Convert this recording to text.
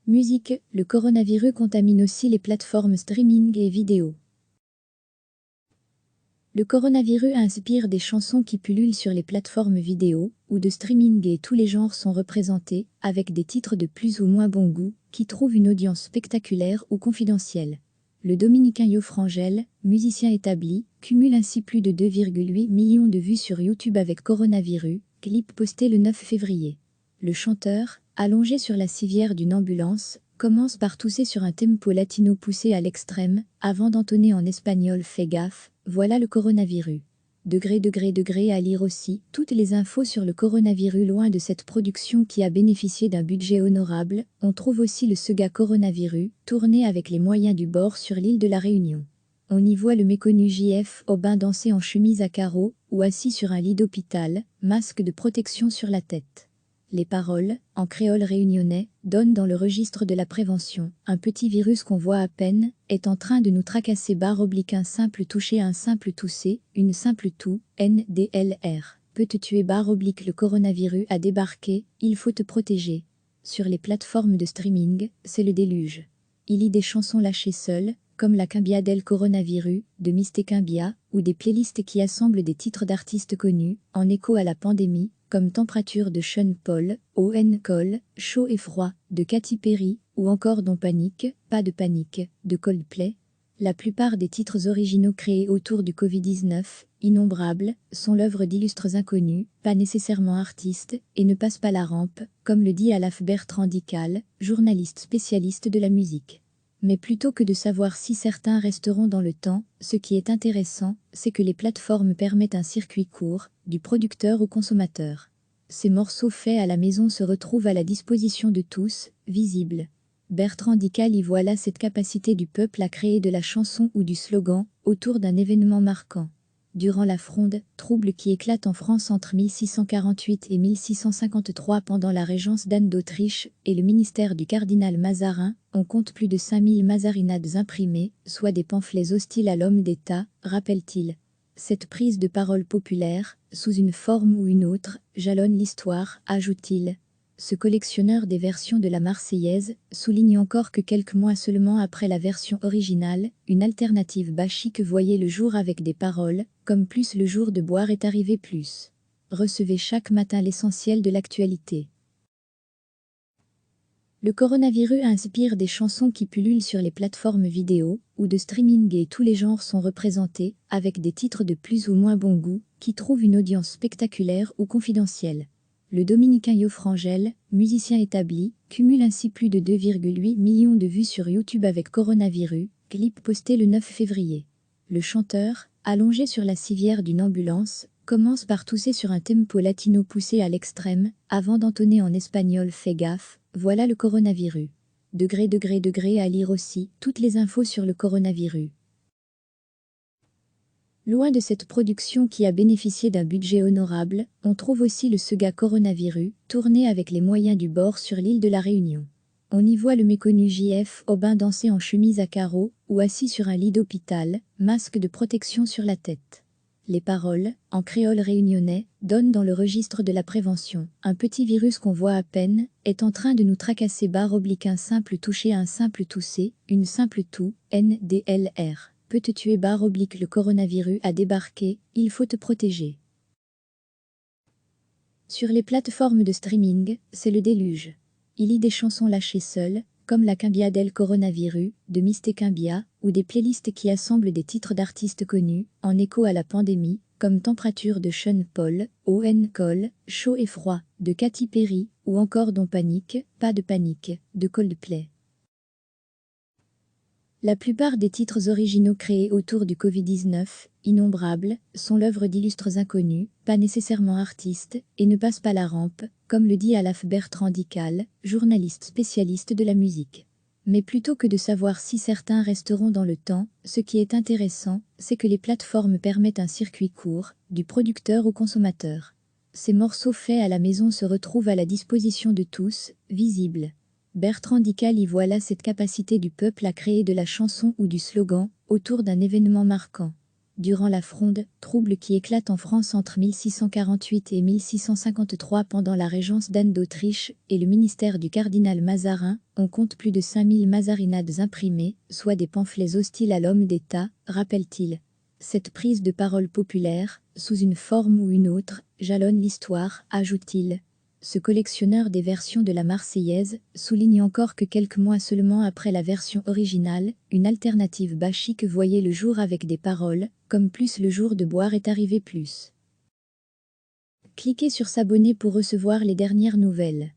Musique, le coronavirus contamine aussi les plateformes streaming et vidéo. Le coronavirus inspire des chansons qui pullulent sur les plateformes vidéo ou de streaming et tous les genres sont représentés, avec des titres de plus ou moins bon goût, qui trouvent une audience spectaculaire ou confidentielle. Le Dominicain Yo Frangel, musicien établi, cumule ainsi plus de 2,8 millions de vues sur YouTube avec Coronavirus, clip posté le 9 février. Le chanteur, allongé sur la civière d'une ambulance, commence par tousser sur un tempo latino poussé à l'extrême, avant d'entonner en espagnol « Fais gaffe », voilà le coronavirus. Degré à lire aussi toutes les infos sur le coronavirus. Loin de cette production qui a bénéficié d'un budget honorable, on trouve aussi le Sega Coronavirus, tourné avec les moyens du bord sur l'île de la Réunion. On y voit le méconnu JF Aubin danser en chemise à carreaux ou assis sur un lit d'hôpital, masque de protection sur la tête. Les paroles, en créole réunionnais, donnent dans le registre de la prévention. Un petit virus qu'on voit à peine est en train de nous tracasser. Un simple toucher, un simple tousser, une simple toux, NDLR. Peut te tuer. Le coronavirus a débarqué, il faut te protéger. Sur les plateformes de streaming, c'est le déluge. Il y a des chansons lâchées seules, comme la Cumbia del Coronavirus, de Mysté Cumbia, ou des playlists qui assemblent des titres d'artistes connus, en écho à la pandémie, comme Température de Sean Paul, ON Cole, Chaud et Froid, de Katy Perry, ou encore Don't Panique, Pas de panique, de Coldplay. La plupart des titres originaux créés autour du Covid-19, innombrables, sont l'œuvre d'illustres inconnus, pas nécessairement artistes, et ne passent pas la rampe, comme le dit Alaf Bertrand Dical, journaliste spécialiste de la musique. Mais plutôt que de savoir si certains resteront dans le temps, ce qui est intéressant, c'est que les plateformes permettent un circuit court, du producteur au consommateur. Ces morceaux faits à la maison se retrouvent à la disposition de tous, visibles. Bertrand Dical y voit là cette capacité du peuple à créer de la chanson ou du slogan, autour d'un événement marquant. Durant la Fronde, trouble qui éclate en France entre 1648 et 1653 pendant la régence d'Anne d'Autriche et le ministère du cardinal Mazarin, on compte plus de 5000 mazarinades imprimées, soit des pamphlets hostiles à l'homme d'État, rappelle-t-il. Cette prise de parole populaire, sous une forme ou une autre, jalonne l'histoire, ajoute-t-il. Ce collectionneur des versions de la Marseillaise souligne encore que quelques mois seulement après la version originale, une alternative bachique voyait le jour avec des paroles, comme plus le jour de boire est arrivé plus. Recevez chaque matin l'essentiel de l'actualité. Le coronavirus inspire des chansons qui pullulent sur les plateformes vidéo ou de streaming et tous les genres sont représentés, avec des titres de plus ou moins bon goût, qui trouvent une audience spectaculaire ou confidentielle. Le Dominicain Yo Frangel, musicien établi, cumule ainsi plus de 2,8 millions de vues sur YouTube avec Coronavirus, clip posté le 9 février. Le chanteur, allongé sur la civière d'une ambulance, commence par tousser sur un tempo latino poussé à l'extrême, avant d'entonner en espagnol « Fais gaffe », voilà le coronavirus. Degré à lire aussi toutes les infos sur le coronavirus. Loin de cette production qui a bénéficié d'un budget honorable, on trouve aussi le Sega Coronavirus, tourné avec les moyens du bord sur l'île de la Réunion. On y voit le méconnu JF Aubin danser en chemise à carreaux ou assis sur un lit d'hôpital, masque de protection sur la tête. Les paroles, en créole réunionnais, donnent dans le registre de la prévention. Un petit virus qu'on voit à peine est en train de nous tracasser. Un simple toucher, un simple tousser, une simple toux, NDLR. Peut te tuer. Le coronavirus a débarqué, il faut te protéger. Sur les plateformes de streaming, c'est le déluge. Il y a des chansons lâchées seules, comme la Cumbia del Coronavirus, de Mysté Cumbia, ou des playlists qui assemblent des titres d'artistes connus, en écho à la pandémie, comme Température de Sean Paul, ON Cole, Chaud et Froid, de Katy Perry, ou encore Don't Panique, Pas de panique, de Coldplay. La plupart des titres originaux créés autour du Covid-19, innombrables, sont l'œuvre d'illustres inconnus, pas nécessairement artistes, et ne passent pas la rampe, comme le dit Alaf Bertrand Dical, journaliste spécialiste de la musique. Mais plutôt que de savoir si certains resteront dans le temps, ce qui est intéressant, c'est que les plateformes permettent un circuit court, du producteur au consommateur. Ces morceaux faits à la maison se retrouvent à la disposition de tous, visibles. Bertrand Dical y voit là cette capacité du peuple à créer de la chanson ou du slogan, autour d'un événement marquant. durant la Fronde, trouble qui éclate en France entre 1648 et 1653 pendant la régence d'Anne d'Autriche et le ministère du cardinal Mazarin, on compte plus de 5000 mazarinades imprimées, soit des pamphlets hostiles à l'homme d'État, rappelle-t-il. Cette prise de parole populaire, sous une forme ou une autre, jalonne l'histoire, ajoute-t-il. Ce collectionneur des versions de la Marseillaise souligne encore que quelques mois seulement après la version originale, une alternative bachique voyait le jour avec des paroles, comme plus le jour de boire est arrivé plus. Cliquez sur s'abonner pour recevoir les dernières nouvelles.